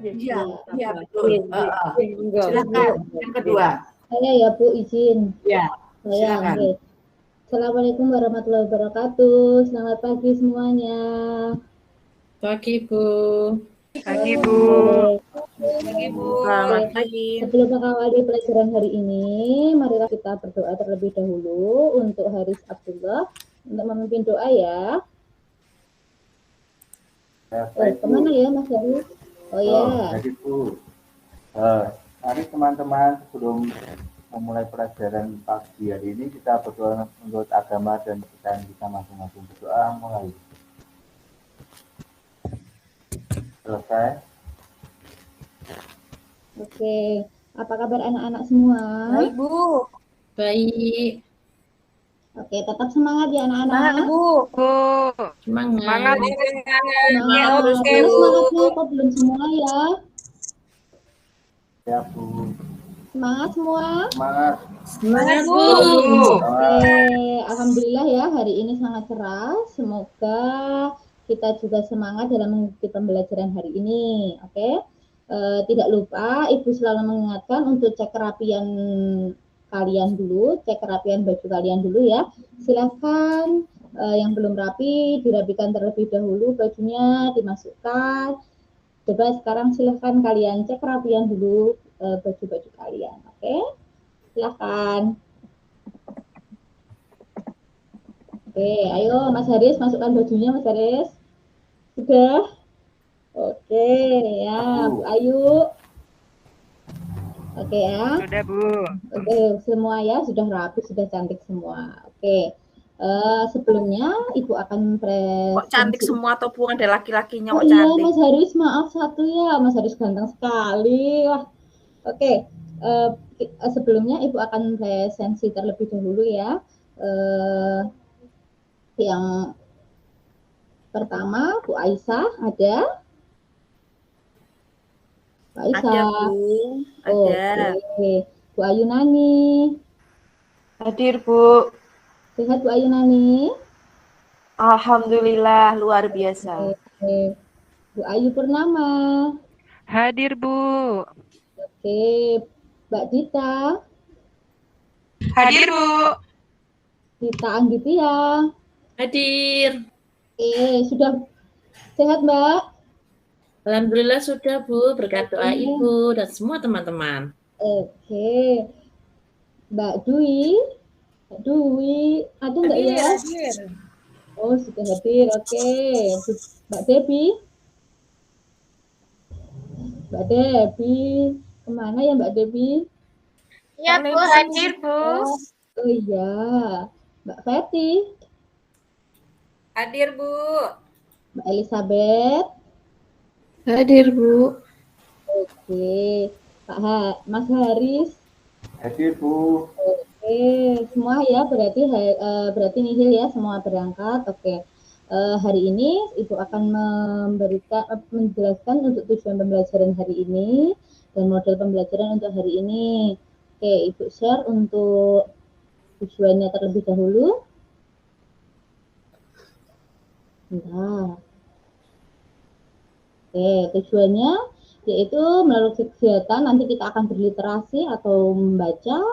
Iya, iya betul. Silakan yang kedua. Saya ya Bu izin. Ya, Saya silakan. okay. Assalamualaikum warahmatullahi wabarakatuh. Selamat pagi semuanya. Pagi Bu. Pagi Bu. Pagi Bu. Selamat pagi. Sebelum mengawali pelajaran hari ini, marilah kita berdoa terlebih dahulu untuk Haris Abdullah untuk memimpin doa ya. Kemana ya Mas Haris? Oh ya. Jadi Bu, mari teman-teman sebelum memulai pelajaran pagi hari ini kita berdoa menurut agama dan kita bisa masing-masing berdoa mulai. Selesai. Oke, apa kabar anak-anak semua? Baik Bu. Baik. Oke, tetap semangat ya anak-anak. Semangat Bu. Semangat. Semangat. Terus semangatnya kok belum semua ya? Ya Bu. Semangat semua. Semangat. Semangat Bu. Oke, alhamdulillah ya hari ini sangat cerah. Semoga kita juga semangat dalam mengikuti pembelajaran hari ini. Oke. Tidak lupa Ibu selalu mengingatkan untuk cek kerapian kalian dulu, cek kerapian baju kalian dulu ya. Silakan yang belum rapi dirapikan terlebih dahulu bajunya, dimasukkan. Coba sekarang silakan kalian cek kerapian dulu baju-baju kalian. Oke. Silakan. Oke, ayo Mas Haris masukkan bajunya Mas Haris. Sudah? Oke, ya Bu Ayu. Oke ya. Sudah Bu. Oke, semua ya sudah rapi, sudah cantik semua. Oke. Sebelumnya Ibu akan Kok cantik semua atau bukan ada laki-lakinya kok iya, cantik? Mas Haris maaf satu ya, Mas Haris ganteng sekali. Wah. Oke. Sebelumnya Ibu akan presensi terlebih dahulu ya. Yang pertama Bu Aisyah ada. Bu Aisyah. Ada Bu. Ada. Oke. Bu Ayunani. Hadir Bu. Sehat Bu Ayunani? Alhamdulillah luar biasa. Oke. Bu Ayu Purnama. Hadir Bu. Oke. Mbak Dita. Hadir Bu. Dita Anggitia. Hadir. Sudah sehat Mbak? Alhamdulillah sudah Bu, berkat doa Ibu dan semua teman-teman. Oke. Mbak Dwi. Mbak Dwi, ada nggak ya? Hadir. Oh, sudah hadir. Oke. Mbak Debbie. Mbak Debbie. Kemana ya Mbak Debbie? Ya Bu, hadir Bu. Oh iya. Mbak Feti. Hadir Bu. Mbak Elizabeth. Hadir Bu. Oke. Mas Haris. Hadir Bu. Oke, semua ya berarti nihil ya semua berangkat. Oke. Hari ini Ibu akan menjelaskan untuk tujuan pembelajaran hari ini dan model pembelajaran untuk hari ini. Oke, Ibu share untuk tujuannya terlebih dahulu. Nah. Oke, tujuannya yaitu melalui kegiatan nanti kita akan berliterasi atau membaca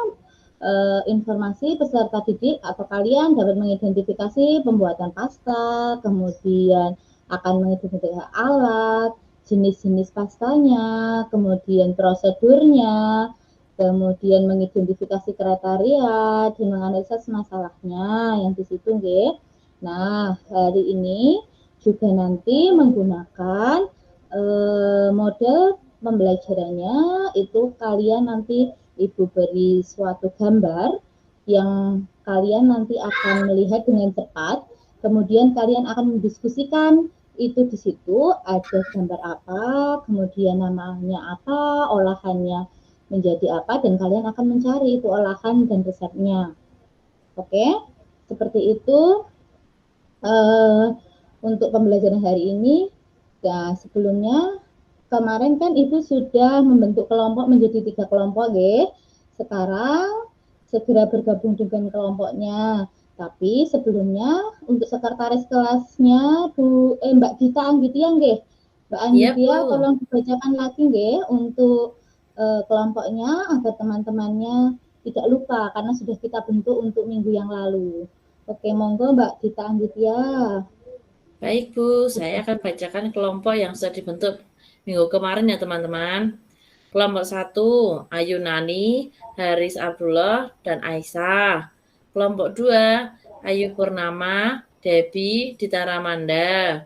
informasi peserta didik atau kalian dapat mengidentifikasi pembuatan pasta, kemudian akan mengidentifikasi alat, jenis-jenis pastanya, kemudian prosedurnya, kemudian mengidentifikasi kriteria dan menganalisa masalahnya yang di situ, nggih. Nah, hari ini juga nanti menggunakan model pembelajarannya itu kalian nanti Ibu beri suatu gambar yang kalian nanti akan melihat dengan cepat, kemudian kalian akan mendiskusikan itu di situ ada gambar apa, kemudian namanya apa, olahannya menjadi apa, dan kalian akan mencari itu olahan dan resepnya. Oke, seperti itu untuk pembelajaran hari ini. Nah, sebelumnya kemarin kan Ibu sudah membentuk kelompok menjadi 3 kelompok, nggih. Sekarang segera bergabung dengan kelompoknya. Tapi sebelumnya untuk sekretaris kelasnya Mbak Dita Anggitia, nggih. Mbak Iya, Anindya, Bu. tolong dibacakan lagi nggih untuk kelompoknya agar teman-temannya tidak lupa karena sudah kita bentuk untuk minggu yang lalu. Oke, monggo Mbak Dita Anindya. Baik, Bu. Saya akan bacakan kelompok yang sudah dibentuk minggu kemarin ya, teman-teman. Kelompok 1, Ayu Nani, Haris Abdullah, dan Aisyah. Kelompok 2, Ayu Purnama, Debbie, Dita Ramanda.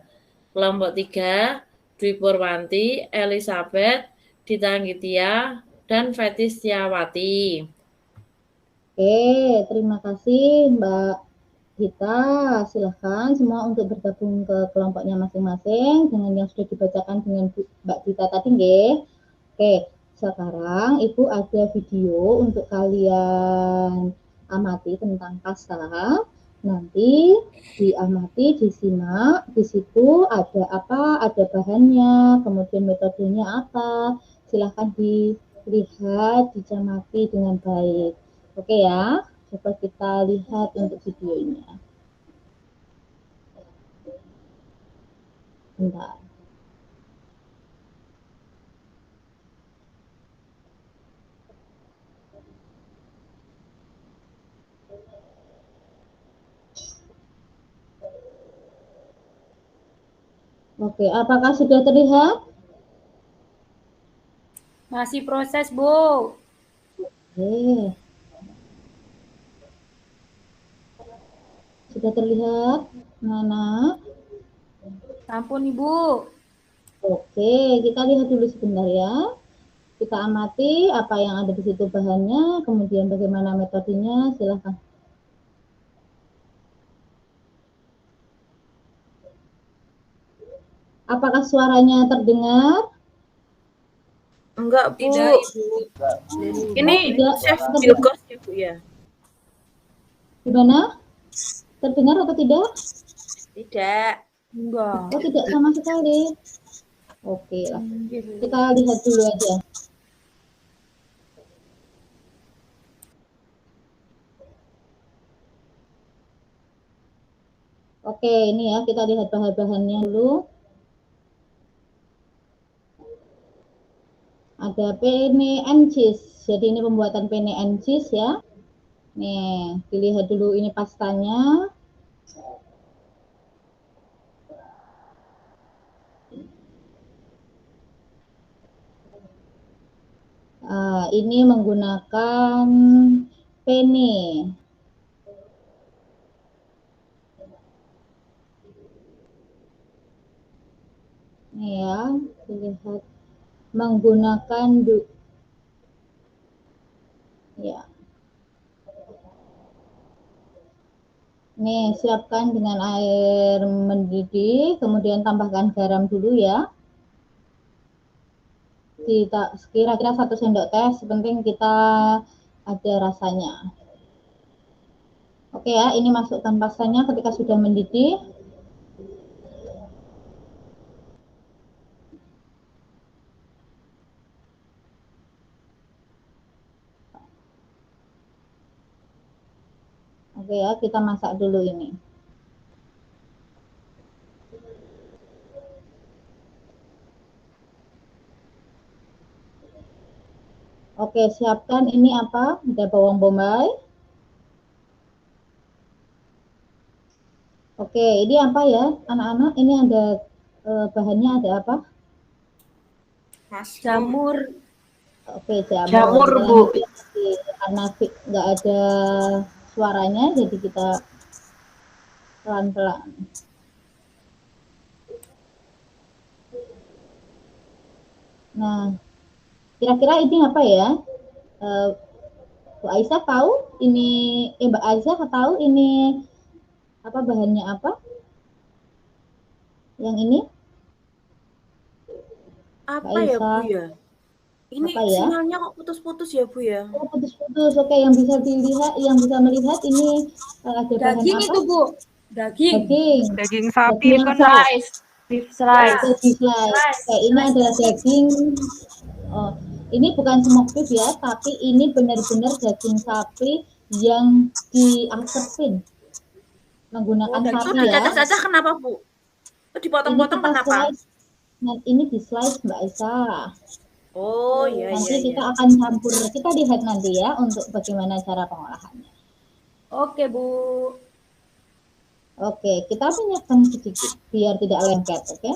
Kelompok 3, Dwi Purwanti, Elizabeth, Dita Anggitia, dan Feti Setiawati. Oke, terima kasih Mbak Dita. Silahkan semua untuk bergabung ke kelompoknya masing-masing dengan yang sudah dibacakan dengan Mbak Dita tadi nggih. Oke, sekarang Ibu ada video untuk kalian amati tentang kasta. Nanti diamati, disimak, di situ ada apa, ada bahannya, kemudian metodenya apa. Silahkan dilihat, dicermati dengan baik. Oke ya, coba kita lihat untuk videonya. Bentar. Oke, apakah sudah terlihat? Masih proses, Bu. Oke. Sudah terlihat? Mana? Ampun, Ibu. Oke, kita lihat dulu sebentar ya. Kita amati apa yang ada di situ bahannya, kemudian bagaimana metodenya, silahkan. Apakah suaranya terdengar? Enggak, Bu. Tidak, Ibu. Ini Tidak Chef terdengar. Bilkos ya, Bu, ya? Gimana? Terdengar atau tidak? Tidak. Enggak. Oh, tidak sama sekali. Oke lah. Kita lihat dulu aja. Oke, ini ya kita lihat bahan-bahannya dulu. Ada penne and cheese. Jadi ini pembuatan penne and cheese ya. Nih, dilihat dulu ini pastanya. Ini menggunakan penne. Nih ya, dilihat menggunakan ya. Nih, siapkan dengan air mendidih, kemudian tambahkan garam dulu ya. Kira-kira 1 sendok teh, sepenting kita ada rasanya. Oke ya, ini masukkan pastanya ketika sudah mendidih. Oke ya, kita masak dulu ini. Oke, siapkan ini apa? Ada bawang bombay. Oke, ini apa ya, anak-anak? Ini ada bahannya ada apa? Jamur. Oke, jamur. Jamur, Bu. Karena nggak ada suaranya, jadi kita pelan-pelan. Nah, kira-kira ini apa ya? Bu Aisyah tahu ini, Mbak Aisyah tahu ini apa bahannya apa? Yang ini? Apa ya, Bu ya? Ini Apa ya? sinyalnya kok putus-putus ya, Bu ya? Oh, putus-putus. Oke, yang bisa dilihat, yang bisa melihat ini ada bahan Daging apa? itu, Bu. Daging. Daging sapi Daging kan, Bu? Slice. Beef slice. Daging slice. Oke, ini adalah daging. Oh, ini bukan smoke beef ya, tapi ini benar-benar daging sapi yang diasepin menggunakan sapi Sudah ya. cacah-cacah kenapa, Bu? Itu dipotong-potong Ini kita kenapa? slice. Nah, ini di slide Mbak Aisyah. Oh, iya, Nanti iya, kita iya. akan campur, kita lihat nanti ya untuk bagaimana cara pengolahannya. Oke, Bu. Oke, kita minyakan sedikit biar tidak lengket, oke?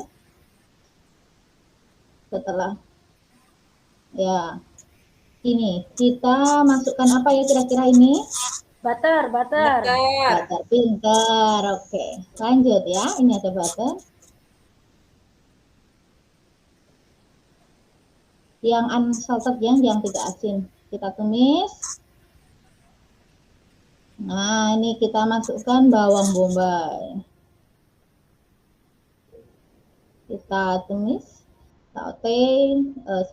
Setelah, ya, ini kita masukkan apa ya kira-kira ini? Butter, butter. Butter. Butter, pinter, oke. Lanjut ya, ini ada butter. Yang unsalted yang tidak asin. Kita tumis. Nah, ini kita masukkan bawang bombay. Kita tumis, saute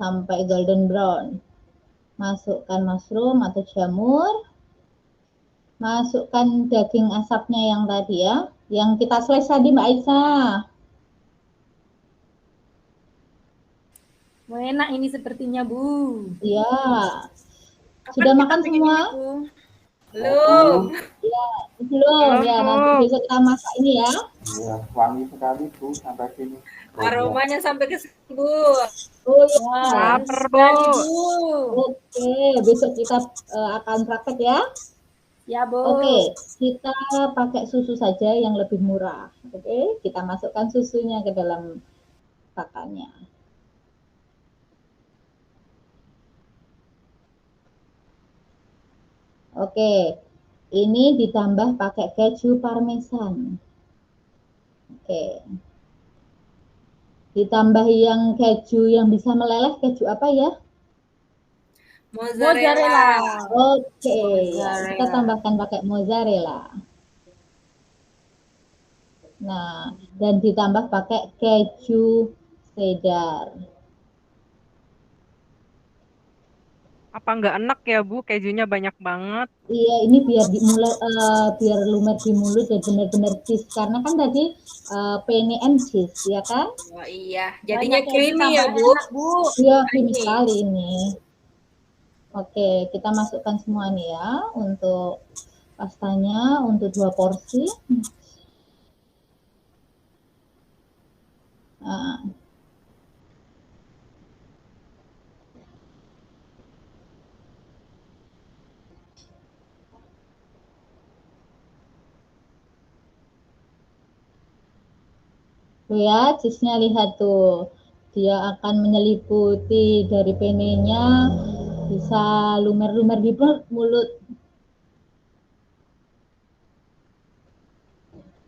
sampai golden brown. Masukkan mushroom atau jamur. Masukkan daging asapnya yang tadi ya, yang kita slice tadi Mbak Aisyah. Enak ini sepertinya, Bu. Iya. Kapan Sudah kita makan bikin semua? ini, Bu? Belum. Ya, belum ya. Nanti besok kita masak ini ya. Ya, wangi sekali Bu sampai sini. Aromanya sampai ke sini, Bu. Oh ya. Lapar, Bu. Sekali, Bu. Oke, besok kita akan praktek ya. Ya, Bu. Oke, kita pakai susu saja yang lebih murah. Oke, kita masukkan susunya ke dalam pakannya. Oke, ini ditambah pakai keju parmesan. Oke. Ditambah yang keju yang bisa meleleh, keju apa ya? Mozzarella. Oke, ya, Mozzarella. kita tambahkan pakai mozzarella. Nah, dan ditambah pakai keju cheddar. Apa nggak enak ya, Bu? Kejunya banyak banget. Iya, ini biar biar lumer di mulut dan benar-benar cheese karena kan tadi penne and cheese, ya kan? Oh iya, jadinya Banyak keju creamy ya, tambah Bu. enak, Bu. Iya, creamy Ini. sekali ini. Oke, kita masukkan semua nih ya untuk pastanya untuk 2 porsi. Nah. Tuh ya, cheese-nya lihat tuh. Dia akan menyeliputi dari penne-nya, bisa lumer-lumer di mulut.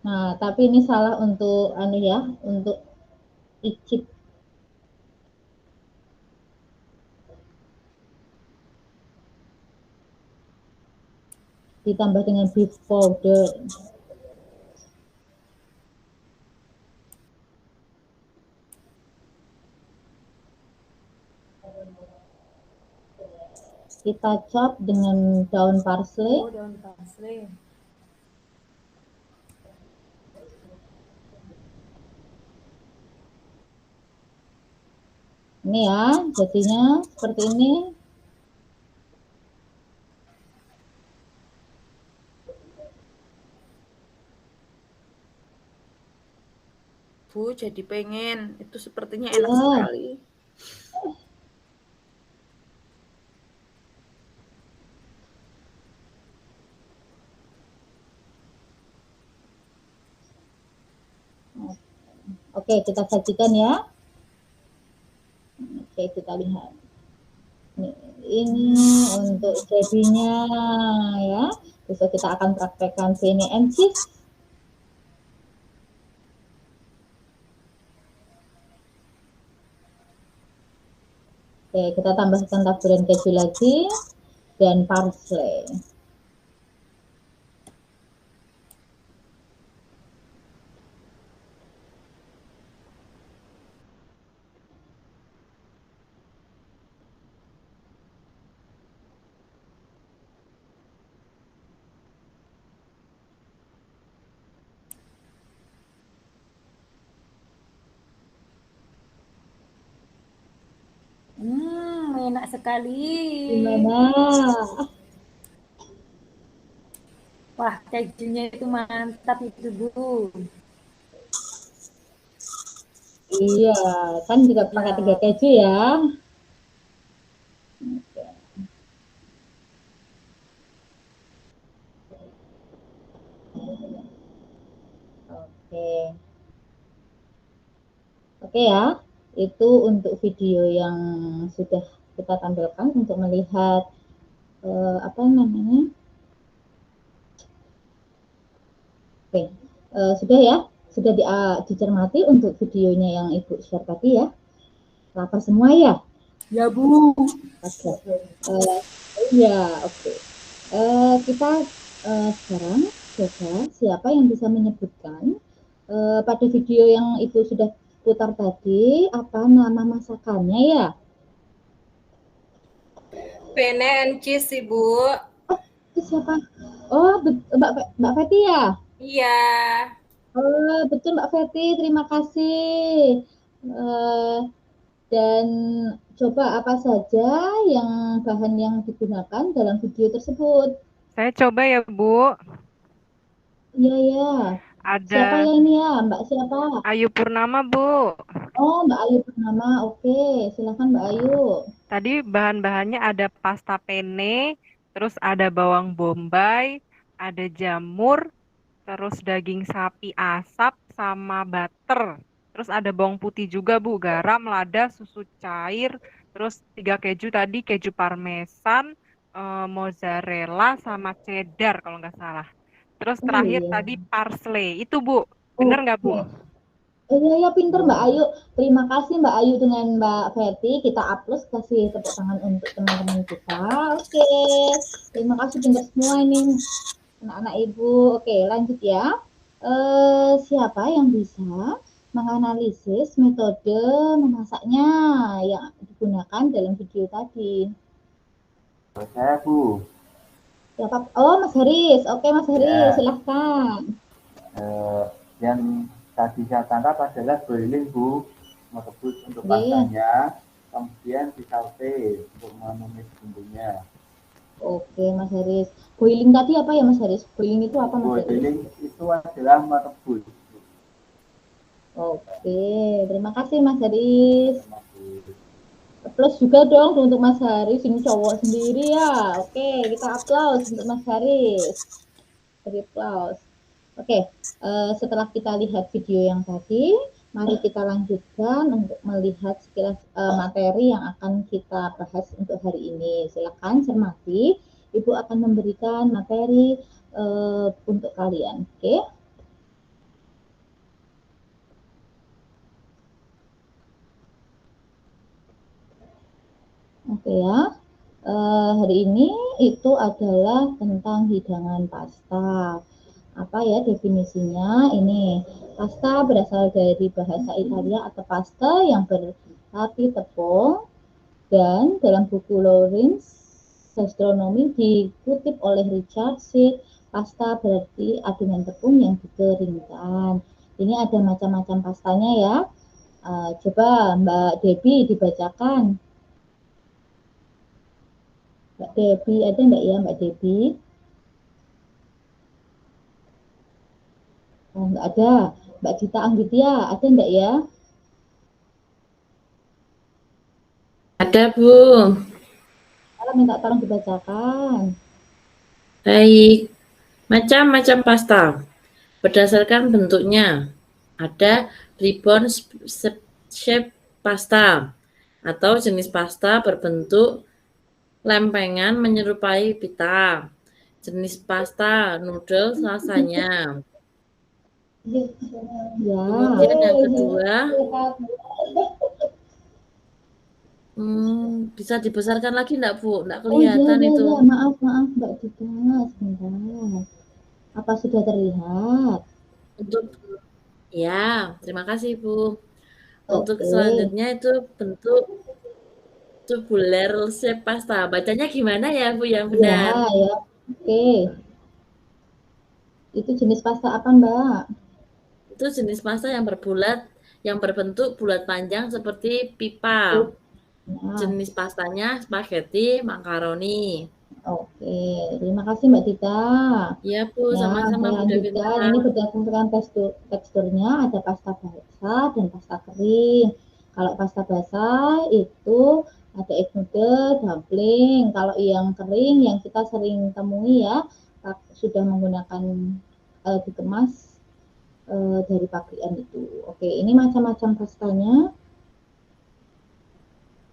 Nah, tapi ini salah untuk anu ya, untuk icip. Ditambah dengan beef powder. Kita chop dengan daun parsley. Oh, daun parsley. Ini ya, jadinya seperti ini. Bu, jadi pengen. Itu sepertinya enak Ya. sekali. Oke, kita sajikan ya. Oke, kita lihat. Ini untuk jadinya ya. Besok kita akan praktekkan penne and cheese. Oke, kita tambahkan taburan keju lagi dan parsley. Enak sekali. Gimana? Wah, kejunya itu mantap itu, Bu. Iya, kan juga pakai 3 keju ya. Oke. Oke ya, itu untuk video yang sudah kita tampilkan untuk melihat apa namanya. Oke, sudah ya, sudah dicermati untuk videonya yang Ibu share tadi ya. Lapar semua ya? Ya, Bu. Oke. Ya, oke. Kita sekarang coba siapa yang bisa menyebutkan pada video yang Ibu sudah putar tadi, apa nama masakannya ya? Penne and cheese, Ibu. Itu siapa? Oh, Mbak Feti ya? Iya. Oh, betul Mbak Feti, terima kasih. Dan coba apa saja yang bahan yang digunakan dalam video tersebut. Saya coba ya, Bu. Iya, ya. Siapa Ada ya ini ya? Mbak siapa? Ayu Purnama, Bu. Oh, Mbak Ayu Purnama. Oke, silakan Mbak Ayu. Tadi bahan-bahannya ada pasta penne, terus ada bawang bombay, ada jamur, terus daging sapi asap sama butter. Terus ada bawang putih juga, Bu, garam, lada, susu cair, terus 3 keju tadi, keju parmesan, mozzarella sama cheddar kalau nggak salah. Terus Oh terakhir iya. tadi parsley. Itu, Bu. Bener nggak, Bu? Iya, pinter Mbak Ayu. Terima kasih Mbak Ayu dengan Mbak Feti. Kita upload, kasih tepuk tangan untuk teman-teman kita. Oke, terima kasih pinter semua ini anak-anak Ibu. Oke, lanjut ya. Siapa yang bisa menganalisis metode memasaknya yang digunakan dalam video tadi? Saya, Bu. Siapa? Oh, Mas Haris. Oke, Mas Haris, Ya. silahkan. Yang tadi saya tangkap adalah boiling, Bu, merebus untuk Iya. pastanya, kemudian disaute untuk menumis bumbunya. Oke, Mas Haris. Boiling tadi apa ya, Mas Haris? Boiling itu apa, Mas Haris? Boiling itu adalah merebus. Oke, terima kasih Mas Haris. Terima kasih. Plus juga dong untuk Mas Haris, ini cowok sendiri ya. Oke, kita aplaus untuk Mas Haris. Beri aplaus. Oke, setelah kita lihat video yang tadi, mari kita lanjutkan untuk melihat sekilas materi yang akan kita bahas untuk hari ini. Silakan cermati, Ibu akan memberikan materi untuk kalian. Oke. Oke ya, hari ini itu adalah tentang hidangan pasta. Apa ya definisinya? Ini pasta berasal dari bahasa Italia atau pasta yang berarti tepung, dan dalam buku Lawrence Gastronomy dikutip oleh Richard Seed, pasta berarti adonan tepung yang dikeringkan. Ini ada macam-macam pastanya ya. Coba Mbak Debbie dibacakan. Mbak Debbie, ada enggak ya Mbak Debbie? Oh, enggak ada. Mbak Dita Anggitya, ada enggak ya? Ada, Bu. Kalau minta tolong dibacakan. Baik. Macam-macam pasta. Berdasarkan bentuknya, ada ribbon shape pasta atau jenis pasta berbentuk lempengan menyerupai pita. Jenis pasta noodle rasanya. Ya. Kemudian yang kedua, bisa dibesarkan lagi enggak, Bu? Enggak kelihatan itu. Ya. Maaf Mbak Dita, sebentar. Apa sudah terlihat? Ya, terima kasih, Bu. Untuk selanjutnya itu bentuk tubular shape pasta. Bacanya gimana ya, Bu, yang benar? Ya. Oke. Itu jenis pasta apa, Mbak? Itu jenis pasta yang berbulat, yang berbentuk bulat panjang seperti pipa. Jenis pastanya spaghetti, makaroni. Oke, terima kasih Mbak Dita. Iya Bu, Ya, sama-sama saya Bu Devita. lanjutkan. Ini berdasarkan teksturnya ada pasta basah dan pasta kering. Kalau pasta basah itu ada egg noodle, dumpling. Kalau yang kering yang kita sering temui ya sudah menggunakan dikemas dari pabrikan itu. Oke, ini macam-macam pastanya.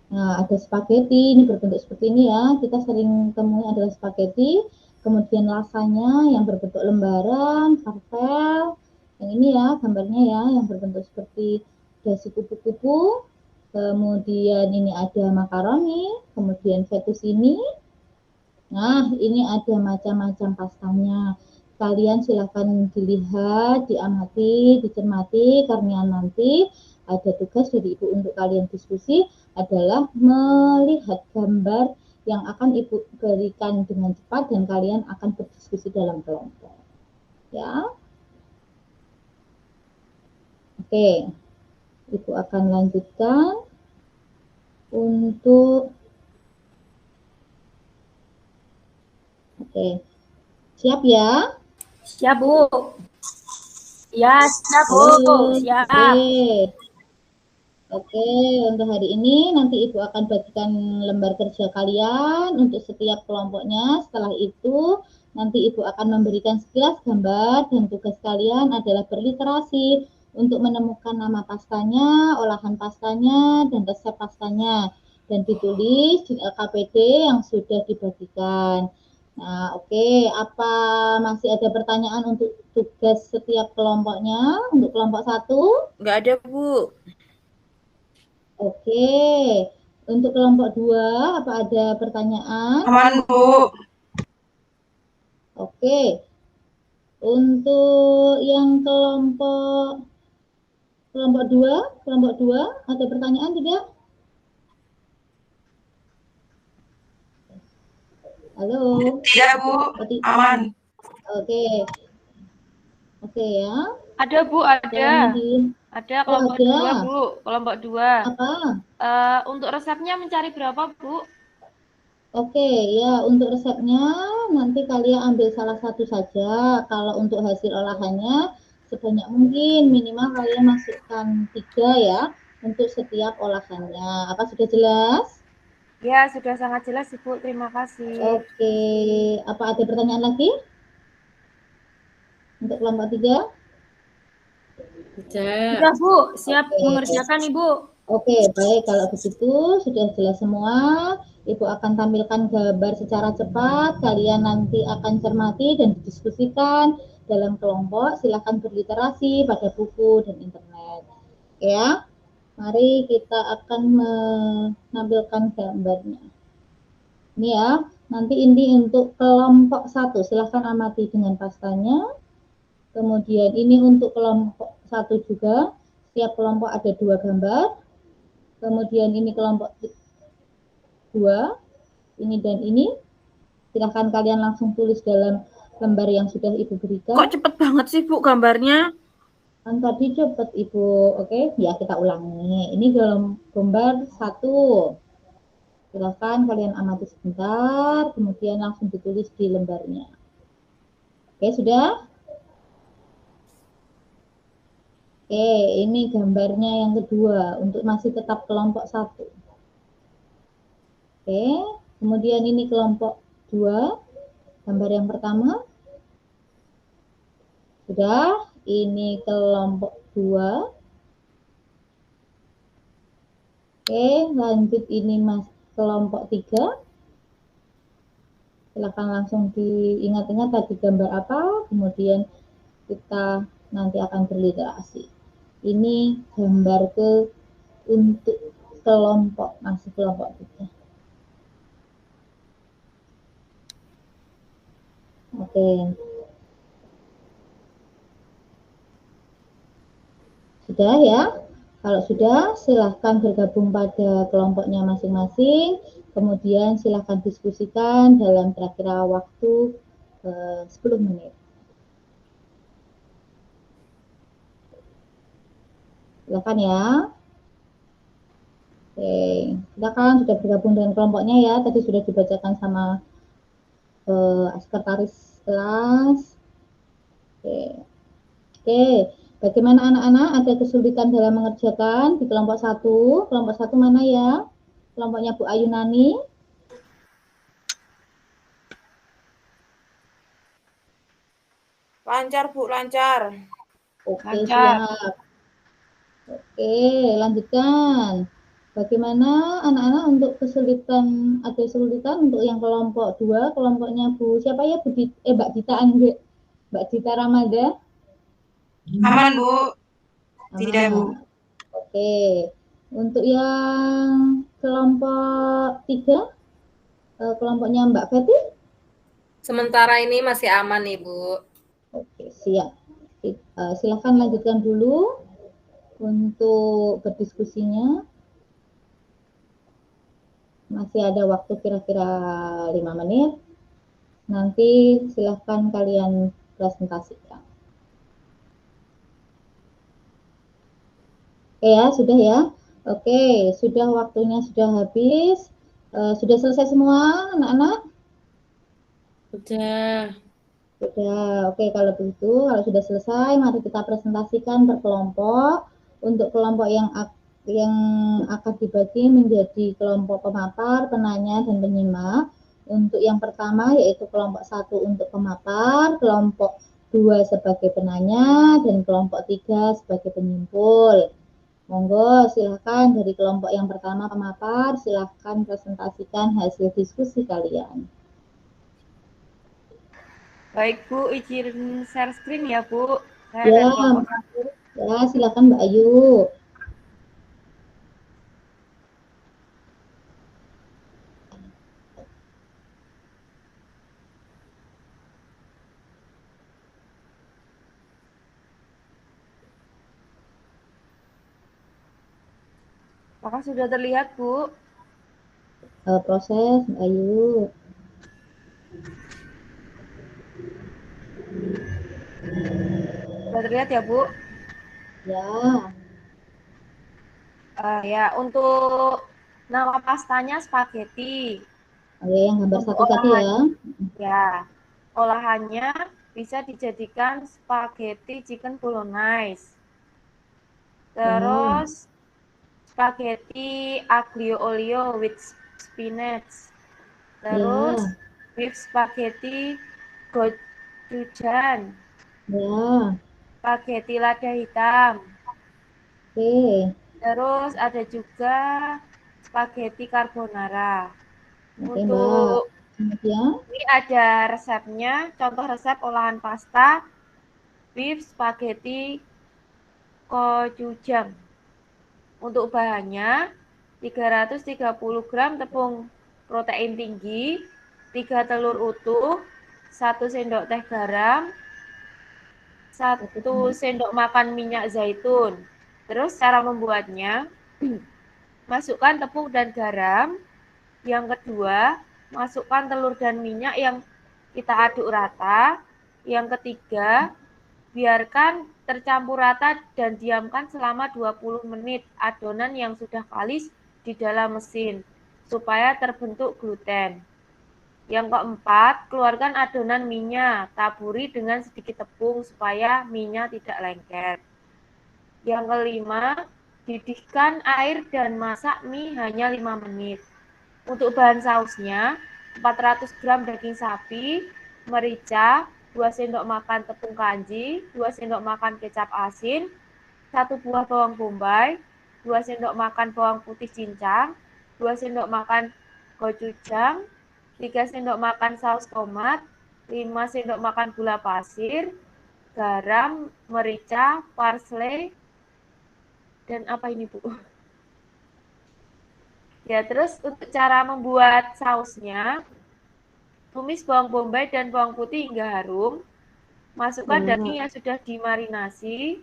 Nah, ada spaghetti, ini berbentuk seperti ini ya. Kita sering temui adalah spaghetti. Kemudian lasanya yang berbentuk lembaran, farvel. Yang ini ya, gambarnya ya, yang berbentuk seperti dasi kupu-kupu. Kemudian ini ada makaroni, kemudian fettuccine. Nah, ini ada macam-macam pastanya. Kalian silahkan dilihat, diamati, dicermati, karena nanti ada tugas dari Ibu untuk kalian diskusi adalah melihat gambar yang akan Ibu berikan dengan cepat dan kalian akan berdiskusi dalam kelompok. Ya. Oke. Ibu akan lanjutkan untuk Oke. Siap ya? Siap, Bu. Ya, siap, Bu. Halo. Siap. Oke, untuk hari ini nanti Ibu akan bagikan lembar kerja kalian untuk setiap kelompoknya. Setelah itu nanti Ibu akan memberikan sekilas gambar dan tugas kalian adalah berliterasi untuk menemukan nama pastanya, olahan pastanya, dan resep pastanya. Dan ditulis di LKPD yang sudah dibagikan. Nah, oke. Apa masih ada pertanyaan untuk tugas setiap kelompoknya? Untuk kelompok 1? Nggak ada, Bu. Oke, untuk kelompok 2, apa ada pertanyaan? Aman, Bu. Oke, untuk yang kelompok 2, ada pertanyaan tidak? Halo? Tidak, Bu. Aman. Oke. Oke ya. Ada, Bu, ada. Ada kelompok ada. 2, Bu. Kelompok 2. Apa? Untuk resepnya mencari berapa, Bu? Oke, ya untuk resepnya nanti kalian ambil salah satu saja. Kalau untuk hasil olahannya sebanyak mungkin, minimal kalian masukkan 3 ya untuk setiap olahannya. Apa sudah jelas? Ya, sudah sangat jelas, Ibu. Terima kasih. Oke, apa ada pertanyaan lagi? Untuk kelompok 3? Sudah, Bu. Siap mengerjakan, Ibu. Oke, baik. Kalau begitu sudah jelas semua. Ibu akan tampilkan gambar secara cepat. Kalian nanti akan cermati dan didiskusikan dalam kelompok. Silakan berliterasi pada buku dan internet. Oke ya. Mari kita akan menampilkan gambarnya. Ini ya. Nanti ini untuk kelompok 1. Silakan amati dengan pastanya. Kemudian ini untuk kelompok 1 juga. Setiap kelompok ada 2 gambar. Kemudian ini kelompok 2, ini dan ini. Silahkan kalian langsung tulis dalam lembar yang sudah Ibu berikan. Kok cepet banget sih, Bu, gambarnya? Kan tadi cepet, Ibu. Oke, ya kita ulangi. Ini gambar 1. Silahkan kalian amati sebentar, kemudian langsung ditulis di lembarnya. Oke, sudah? Oke, ini gambarnya yang kedua untuk masih tetap kelompok 1. Oke, kemudian ini kelompok 2, gambar yang pertama. Sudah, ini kelompok 2. Oke, lanjut ini kelompok 3. Silakan langsung diingat-ingat tadi gambar apa, kemudian kita nanti akan berliterasi. Ini gambar untuk kelompok, masih kelompok 3. Oke. Sudah ya? Kalau sudah, silahkan bergabung pada kelompoknya masing-masing. Kemudian silahkan diskusikan dalam kira-kira waktu 10 menit. Silakan ya. Oke, silakan sudah bergabung dengan kelompoknya ya. Tadi sudah dibacakan sama sekretaris kelas. Oke. Bagaimana anak-anak? Ada kesulitan dalam mengerjakan di kelompok 1? Kelompok 1 mana ya? Kelompoknya Bu Ayu Nani. Lancar, Bu, lancar. Oke, Lancar. siap. Oke, lanjutkan. Bagaimana anak-anak untuk kesulitan, ada kesulitan untuk yang kelompok 2, kelompoknya Bu, siapa ya Bu, Mbak Dita Angge, Mbak Dita Ramada? Aman, Bu. Tidak, Bu. Oke. Untuk yang kelompok 3, kelompoknya Mbak Feti? Sementara ini masih aman, Ibu. Oke, siap. Silakan lanjutkan dulu untuk berdiskusinya. Masih ada waktu kira-kira 5 menit. Nanti silahkan kalian presentasikan. Oke ya, sudah ya. Oke, sudah waktunya sudah habis. Sudah selesai semua anak-anak? Sudah. Sudah. Oke, kalau begitu, kalau sudah selesai, mari kita presentasikan per kelompok. Untuk kelompok yang akan dibagi menjadi kelompok pemapar, penanya, dan penyimak. Untuk yang pertama yaitu kelompok 1 untuk pemapar, kelompok 2 sebagai penanya, dan kelompok 3 sebagai penyimpul. Monggo silahkan dari kelompok yang pertama pemapar, silahkan presentasikan hasil diskusi kalian. Baik Bu, izin share screen ya Bu. Saya Ya, dari kelompok 1. ya silahkan Mbak Ayu. Apakah sudah terlihat Bu? Proses Mbak Ayu. Sudah terlihat ya Bu? Ya. Ya, untuk nama pastanya spaghetti. Oke, yang gambar Untuk 1 tadi ya. Ya, olahannya bisa dijadikan spaghetti chicken bolognese. Terus spaghetti aglio olio with spinach. Terus beef spaghetti gochujang. Ya. Spaghetti lada hitam. Oke. Terus ada juga spaghetti carbonara. Oke, Untuk kemudian ini ada resepnya, contoh resep olahan pasta beef spaghetti gochujang. Untuk bahannya 330 gram tepung protein tinggi, 3 telur utuh, 1 sendok teh garam, 1 sendok makan minyak zaitun. Terus cara membuatnya, masukkan tepung dan garam. Yang kedua, masukkan telur dan minyak yang kita aduk rata. Yang ketiga, biarkan tercampur rata dan diamkan selama 20 menit adonan yang sudah kalis di dalam mesin supaya terbentuk gluten. Yang keempat, keluarkan adonan mie-nya, taburi dengan sedikit tepung supaya mie-nya tidak lengket. Yang kelima, didihkan air dan masak mie hanya 5 menit. Untuk bahan sausnya, 400 gram daging sapi, merica, 2 sendok makan tepung kanji, 2 sendok makan kecap asin, 1 buah bawang bombay, 2 sendok makan bawang putih cincang, 2 sendok makan gochujang, 3 sendok makan saus tomat, 5 sendok makan gula pasir, garam, merica, parsley, dan apa ini Bu? Ya, terus untuk cara membuat sausnya, tumis bawang bombay dan bawang putih hingga harum. Masukkan daging yang sudah dimarinasi,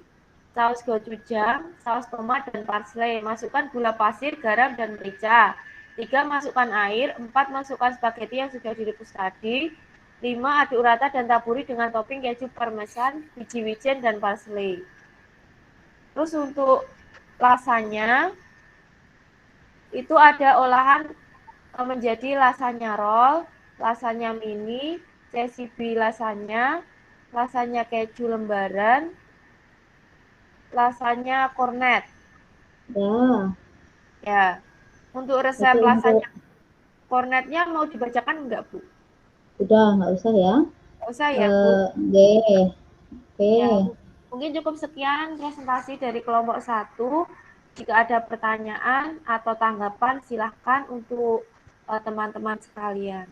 saus gochujang, saus tomat, dan parsley. Masukkan gula pasir, garam, dan merica. 3. Masukkan air. 4. Masukkan spaghetti yang sudah direbus tadi. 5. Aduk rata dan taburi dengan topping keju parmesan, biji wijen, dan parsley. Terus untuk rasanya, itu ada olahan menjadi lasagna roll, lasanya mini, CCB lasanya keju lembaran, lasanya kornet. Ya. Ya, untuk resep Oke, lasanya kornetnya mau dibacakan enggak, Bu? udah nggak usah ya. Nggak usah ya, Bu? Oke. Ya, mungkin cukup sekian presentasi dari kelompok 1. Jika ada pertanyaan atau tanggapan, silahkan untuk teman-teman sekalian.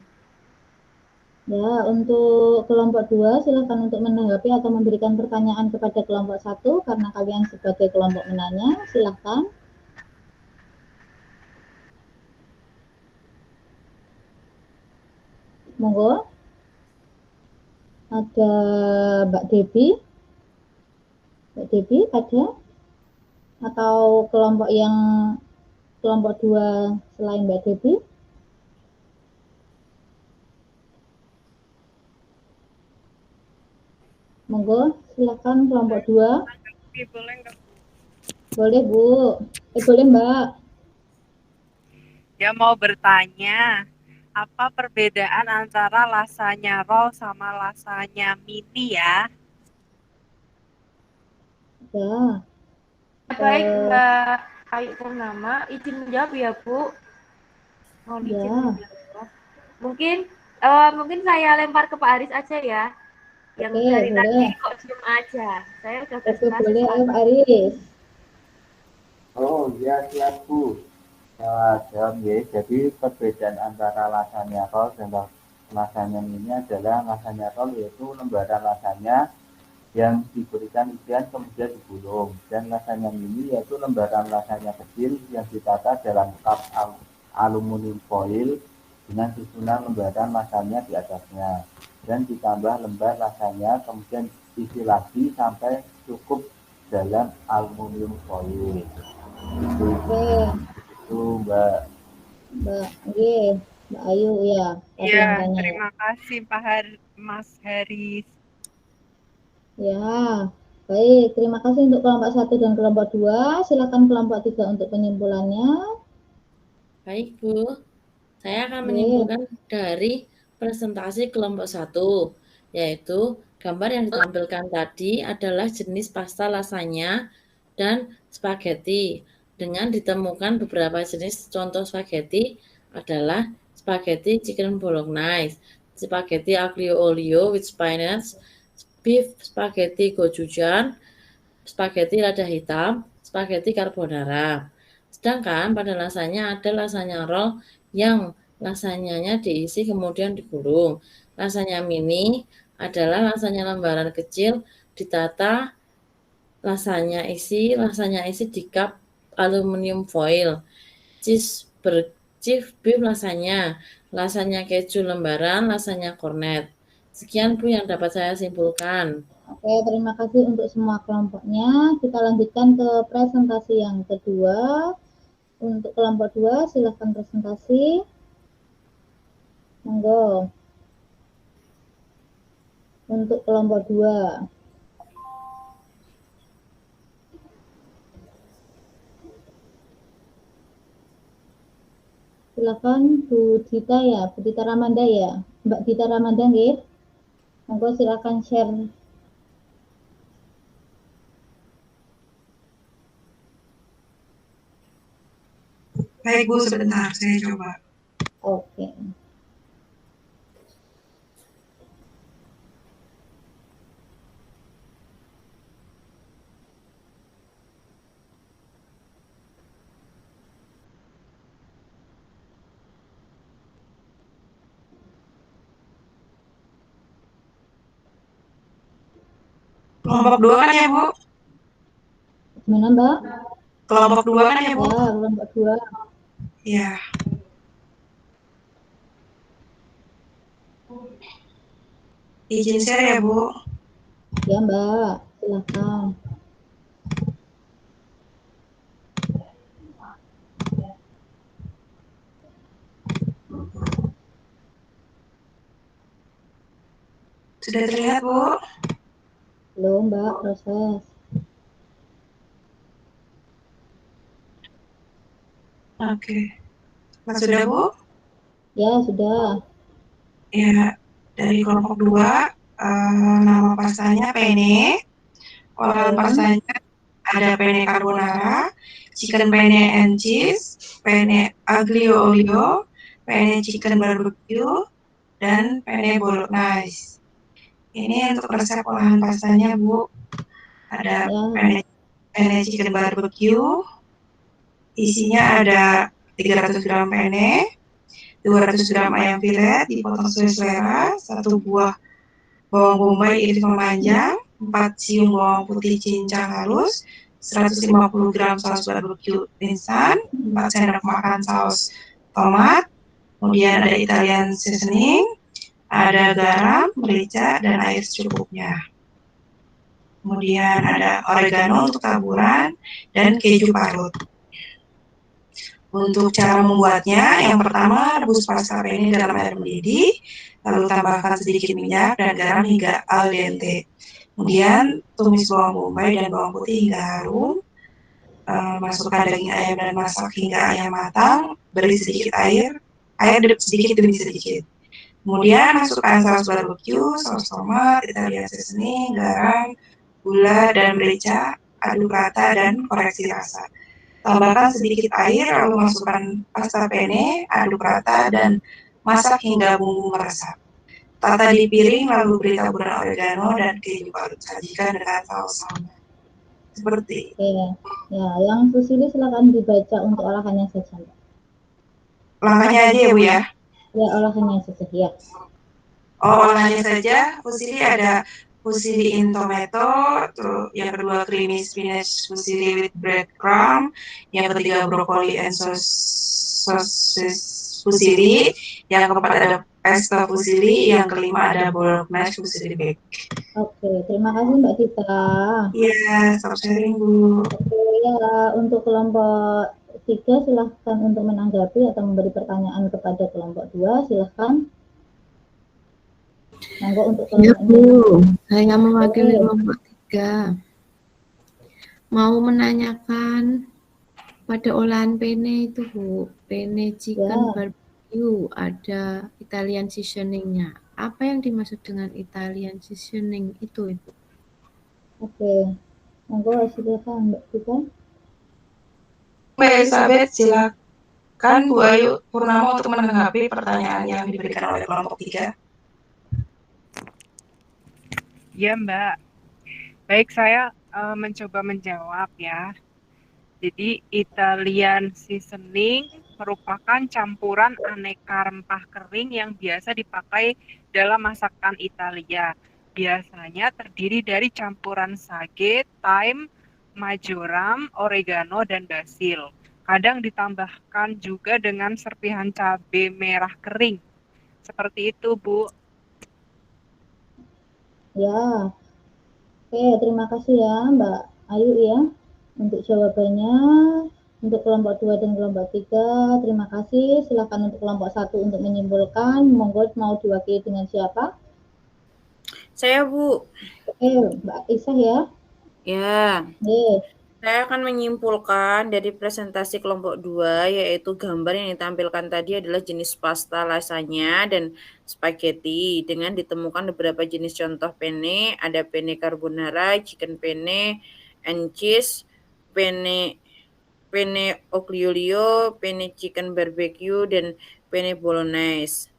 Ya, untuk kelompok 2 silakan untuk menanggapi atau memberikan pertanyaan kepada kelompok 1 karena kalian sebagai kelompok menanya, silakan. Monggo. Ada Mbak Debbie. Mbak Debbie ada? Atau kelompok 2 selain Mbak Debbie? Monggo, silakan kelompok 2. Boleh nggak? Boleh, Bu. Boleh, Mbak. Dia mau bertanya, apa perbedaan antara lasanya raw sama lasanya mini ya? Ya. Baik, Mbak Ayu Purnama, izin menjawab ya, Bu. Mohon izin menjawab. Mungkin saya lempar ke Pak Aris aja ya. Yang dari tadi kok diem aja. Saya udah presentasi. Boleh, ayo Pak Aris. Oh ya, siap Bu. Jawab ya. Jadi perbedaan antara lasanya roll dan lasanya mini adalah lasanya roll yaitu lembaran lasanya yang diberikan isian kemudian digulung, dan lasanya mini yaitu lembaran lasanya kecil yang ditata dalam cup aluminium foil dengan susunan lembaran lasanya di atasnya dan ditambah lembar lasanya kemudian isi lagi sampai cukup dalam aluminium foil. Itu Mbak. Mbak Ayu ya. Iya, terima kasih Mas Haris. Ya, baik. Terima kasih untuk kelompok 1 dan kelompok 2. Silakan kelompok 3 untuk penyimpulannya. Baik, Bu. Saya akan menyimpulkan dari presentasi kelompok 1, yaitu gambar yang ditampilkan tadi adalah jenis pasta lasagna dan spaghetti. Dengan ditemukan beberapa jenis contoh spaghetti adalah spaghetti chicken bolognese, spaghetti aglio olio with spinach, beef spaghetti gochujang, spaghetti lada hitam, spaghetti carbonara. Sedangkan pada lasanya ada lasanya roll yang lasanyanya diisi kemudian digulung. Lasanya mini adalah lasanya lembaran kecil ditata lasanya isi di cup aluminium foil. Cheese beef lasanya keju lembaran, lasanya kornet. Sekian Bu yang dapat saya simpulkan. Oke, terima kasih untuk semua kelompoknya. Kita lanjutkan ke presentasi yang kedua. Untuk kelompok 2, silakan presentasi. Monggo. Untuk kelompok 2. Silakan Bu Dita ya, Bu Dita Ramanda ya. Mbak Dita Ramanda nggih. Monggo silakan share. Baik Bu, sebentar saya coba. Oke. Kelompok 2 kan ya Bu? Gimana Mbak? Kelompok 2 kan ya Bu? Ya, kelompok 2. Ya. Izin share ya Bu. Ya Mbak, silakan. Sudah terlihat Bu? Belum Mbak, proses. Oke. Sudah Bu? Ya, sudah. Ya, dari kelompok 2, nama pastanya penne. Olahan pastanya ada penne carbonara, chicken penne and cheese, penne aglio olio, penne chicken barbecue, dan penne bolognese. Ini untuk resep olahan pastanya, Bu. Ada penne chicken barbecue, isinya ada 300 gram penne, 200 gram ayam filet dipotong sesuai selera, 1 buah bawang bombay iris memanjang, 4 siung bawang putih cincang halus, 150 gram saus barbecue instan, 4 sendok makan saus tomat, kemudian ada Italian seasoning, ada garam, merica, dan air secukupnya. Kemudian ada oregano untuk taburan, dan keju parut. Untuk cara membuatnya, yang pertama rebus pasta penne dalam air mendidih, lalu tambahkan sedikit minyak dan garam hingga al dente. Kemudian tumis bawang bombay dan bawang putih hingga harum, masukkan daging ayam dan masak hingga ayam matang, beri sedikit air sedikit demi sedikit. Kemudian masukkan saus barbecue, saus tomat, Italian seasoning, garam, gula, dan merica, aduk rata dan koreksi rasa. Tambahkan sedikit air, lalu masukkan pasta penne, aduk rata, dan masak hingga bumbu meresap. Tata di piring, lalu beri taburan oregano dan keju parut. Sajikan dengan saus sambal. Seperti ya, yang Susili silakan dibaca untuk olahannya saja. Olahannya aja ya, Bu ya? Ya, olahannya saja, ya. Olahannya saja, fusilli ada fusilli in tomato, yang kedua creamy spinach fusilli with breadcrumb, yang ketiga broccoli and sausage fusilli, yang keempat ada pesto fusilli, yang kelima ada bolognese fusilli bake. Oke, terima kasih Mbak Dita. Iya, selamat sharing, Bu. Oke, ya, untuk kelompok 3 silahkan untuk menanggapi atau memberi pertanyaan kepada kelompok 2, silahkan. Monggo untuk ya, Bu, saya mewakili kelompok 3. Mau menanyakan pada olahan penne itu, Bu, penne chicken barbecue, ada Italian seasoningnya. Apa yang dimaksud dengan Italian seasoning itu, Ibu? Oke, monggo silakan Mbak Dita. Mbak Elizabeth, silakan Bu Ayu Purnama untuk menanggapi pertanyaan yang diberikan oleh kelompok 3. Ya Mbak, baik saya mencoba menjawab ya. Jadi Italian seasoning merupakan campuran aneka rempah kering yang biasa dipakai dalam masakan Italia. Biasanya terdiri dari campuran sage, thyme, marjoram, oregano, dan basil. Kadang ditambahkan juga dengan serpihan cabai merah kering. Seperti itu, Bu. Ya, oke, terima kasih ya Mbak Ayu ya untuk jawabannya. Untuk kelompok 2 dan kelompok 3, terima kasih. Silakan untuk kelompok 1 untuk menyimpulkan. Monggo mau diwakili dengan siapa? Saya, Bu. Oke, Mbak Isah ya. Ya. Saya akan menyimpulkan dari presentasi kelompok 2, yaitu gambar yang ditampilkan tadi adalah jenis pasta lasagna dan spaghetti dengan ditemukan beberapa jenis contoh penne, ada penne carbonara, chicken penne and cheese, penne aglio olio, penne chicken barbecue, dan penne bolognese.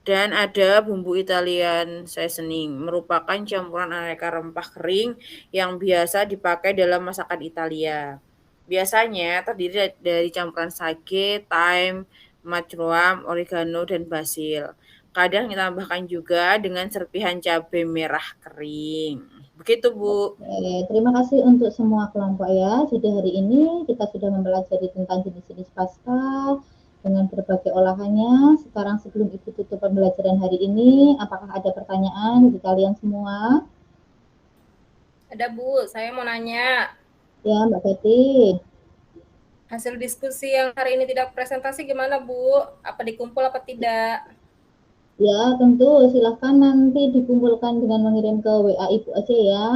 Dan ada bumbu Italian seasoning, merupakan campuran aneka rempah kering yang biasa dipakai dalam masakan Italia. Biasanya terdiri dari campuran sage, thyme, marjoram, oregano, dan basil. Kadang ditambahkan juga dengan serpihan cabai merah kering. Begitu, Bu. Oke, terima kasih untuk semua kelompok ya. Jadi hari ini kita sudah mempelajari tentang jenis-jenis pasta dengan berbagai olahannya. Sekarang sebelum Ibu tutup pembelajaran hari ini, apakah ada pertanyaan dari kalian semua? Ada Bu, saya mau nanya. Ya, Mbak Betty. Hasil diskusi yang hari ini tidak presentasi gimana Bu? Apa dikumpul apa tidak? Ya, tentu. Silahkan nanti dikumpulkan dengan mengirim ke WA Ibu aja ya.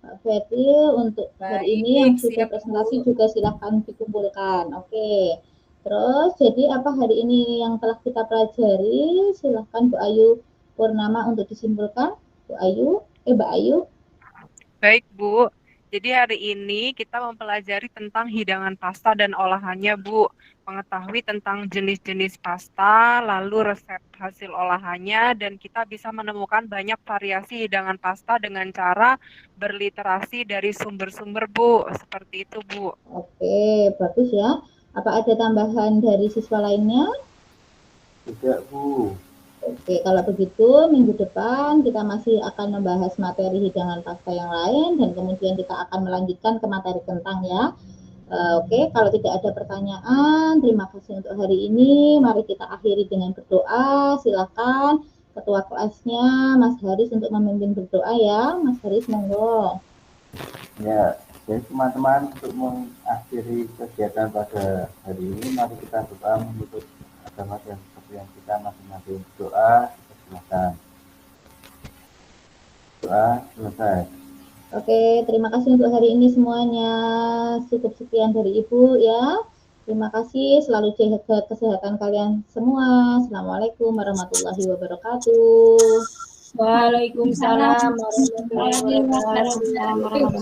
Mbak Betty, untuk hari ini yang sudah presentasi juga silahkan dikumpulkan. Oke. Terus, jadi apa hari ini yang telah kita pelajari? Silahkan Bu Ayu Purnama untuk disimpulkan. Bu Ayu, Mbak Ayu. Baik, Bu. Jadi hari ini kita mempelajari tentang hidangan pasta dan olahannya, Bu. Mengetahui tentang jenis-jenis pasta, lalu resep hasil olahannya, dan kita bisa menemukan banyak variasi hidangan pasta dengan cara berliterasi dari sumber-sumber, Bu. Seperti itu, Bu. Oke, bagus ya. Apa ada tambahan dari siswa lainnya? Tidak, Bu. Oke, kalau begitu minggu depan kita masih akan membahas materi hidangan pasta yang lain dan kemudian kita akan melanjutkan ke materi kentang ya. Oke, kalau tidak ada pertanyaan, terima kasih untuk hari ini. Mari kita akhiri dengan berdoa. Silakan ketua kelasnya Mas Haris untuk memimpin berdoa ya. Mas Haris, monggo. Ya, jadi teman-teman untuk mengakhiri kegiatan pada hari ini, mari kita doa menutup agama dan seperti yang kita masing-masing doa. Silakan. Doa selesai. Oke, terima kasih untuk hari ini semuanya. Cukup sekian dari Ibu ya. Terima kasih, selalu jaga kesehatan kalian semua. Assalamualaikum warahmatullahi wabarakatuh. Waalaikumsalam warahmatullahi wabarakatuh.